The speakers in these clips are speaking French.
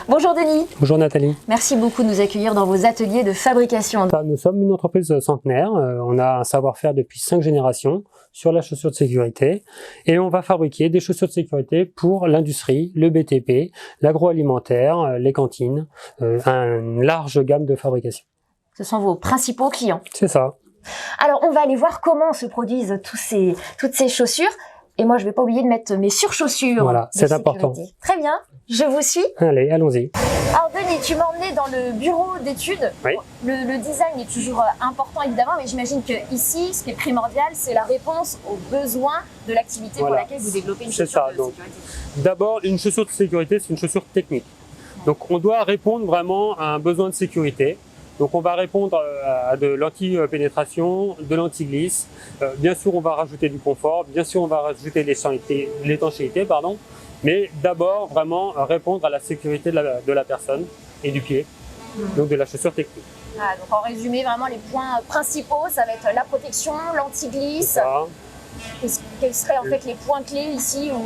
Bonjour Denis. Bonjour Nathalie. Merci beaucoup de nous accueillir dans vos ateliers de fabrication. Nous sommes une entreprise centenaire, on a un savoir-faire depuis 5 générations sur la chaussure de sécurité et on va fabriquer des chaussures de sécurité pour l'industrie, le BTP, l'agroalimentaire, les cantines, une large gamme de fabrication. Ce sont vos principaux clients. C'est ça. Alors on va aller voir comment se produisent toutes ces chaussures. Et moi, je vais pas oublier de mettre mes surchaussures. Voilà, c'est important. Très bien, je vous suis. Allez, allons-y. Alors Denis, tu m'as emmené dans le bureau d'études. Oui. Le design est toujours important évidemment, mais j'imagine que ici, ce qui est primordial, c'est la réponse aux besoins de l'activité pour laquelle vous développez une chaussure de sécurité. D'abord, une chaussure de sécurité, c'est une chaussure technique. Donc on doit répondre vraiment à un besoin de sécurité. Donc on va répondre à de l'anti-pénétration, de l'anti-glisse. Bien sûr, on va rajouter du confort. Bien sûr, on va rajouter l'étanchéité, mais d'abord, vraiment répondre à la sécurité de la personne et du pied, donc de la chaussure technique. Ah, donc en résumé, vraiment les points principaux, ça va être la protection, l'anti-glisse. Quels seraient en fait les points clés ici où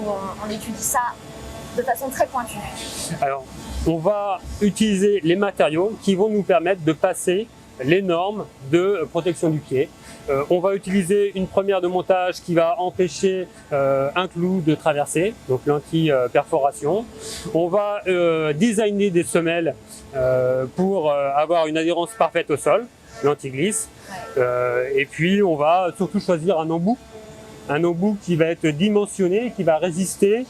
on étudie ça de façon très pointue? Alors, on va utiliser les matériaux qui vont nous permettre de passer les normes de protection du pied. On va utiliser une première de montage qui va empêcher un clou de traverser, donc l'anti-perforation. On va designer des semelles pour avoir une adhérence parfaite au sol, l'anti-glisse. Et puis on va surtout choisir un embout qui va être dimensionné, qui va résister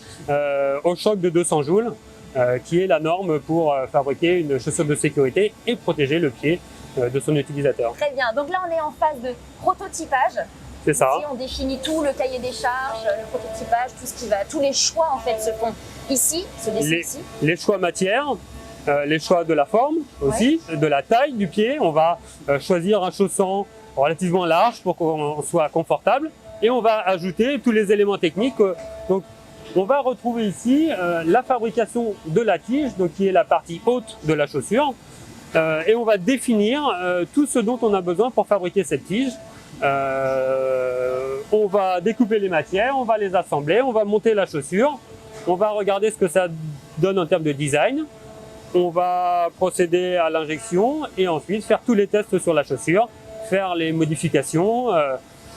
au choc de 200 joules. Qui est la norme pour fabriquer une chaussure de sécurité et protéger le pied de son utilisateur. Très bien, donc là on est en phase de prototypage. C'est ça. Ici on définit tout, le cahier des charges, le prototypage, tous les choix en fait se font ici, se décident ici. Les choix matières, les choix de la forme aussi, de la taille du pied. On va choisir un chausson relativement large pour qu'on soit confortable et on va ajouter tous les éléments techniques. Donc, on va retrouver ici la fabrication de la tige, donc qui est la partie haute de la chaussure, et on va définir tout ce dont on a besoin pour fabriquer cette tige. On va découper les matières, on va les assembler, on va monter la chaussure, on va regarder ce que ça donne en termes de design, on va procéder à l'injection et ensuite faire tous les tests sur la chaussure, faire les modifications,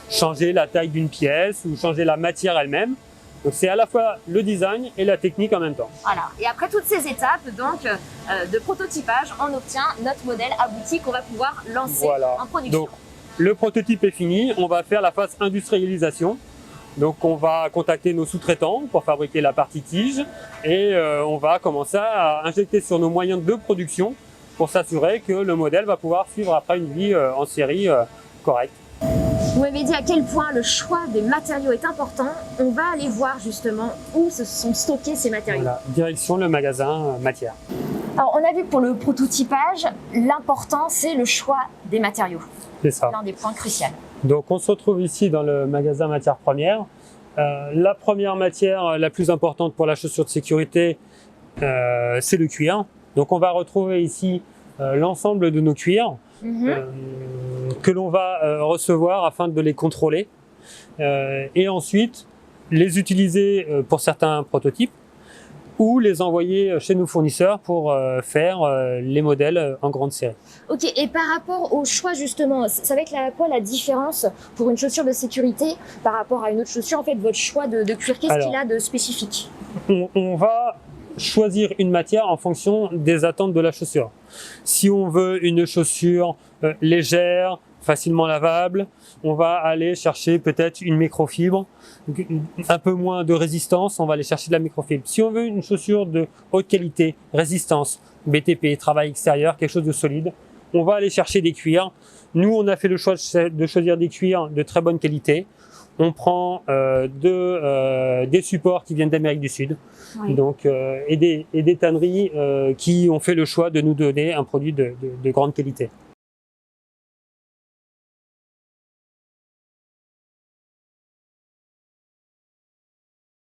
changer la taille d'une pièce ou changer la matière elle-même. Donc c'est à la fois le design et la technique en même temps. Voilà. Et après toutes ces étapes donc de prototypage, on obtient notre modèle abouti qu'on va pouvoir lancer en production. Donc le prototype est fini, on va faire la phase industrialisation. Donc on va contacter nos sous-traitants pour fabriquer la partie tige et on va commencer à injecter sur nos moyens de production pour s'assurer que le modèle va pouvoir suivre après une vie en série correcte. Vous m'avez dit à quel point le choix des matériaux est important. On va aller voir justement où se sont stockés ces matériaux. Voilà, direction le magasin matière. Alors on a vu que pour le prototypage, l'important c'est le choix des matériaux. C'est ça. L'un des points cruciaux. Donc on se retrouve ici dans le magasin matière première. La première matière la plus importante pour la chaussure de sécurité, c'est le cuir. Donc on va retrouver ici l'ensemble de nos cuirs. Que l'on va recevoir afin de les contrôler et ensuite les utiliser pour certains prototypes ou les envoyer chez nos fournisseurs pour faire les modèles en grande série. Ok, et par rapport au choix justement, ça va être quoi la différence pour une chaussure de sécurité par rapport à une autre chaussure? En fait, votre choix de cuir, qu'est-ce qu'il a de spécifique? On va choisir une matière en fonction des attentes de la chaussure. Si on veut une chaussure légère, facilement lavable, on va aller chercher peut-être une microfibre, un peu moins de résistance, on va aller chercher de la microfibre. Si on veut une chaussure de haute qualité, résistance, BTP, travail extérieur, quelque chose de solide, on va aller chercher des cuirs. Nous, on a fait le choix de choisir des cuirs de très bonne qualité. On prend des supports qui viennent d'Amérique du Sud, donc, et des tanneries qui ont fait le choix de nous donner un produit de grande qualité.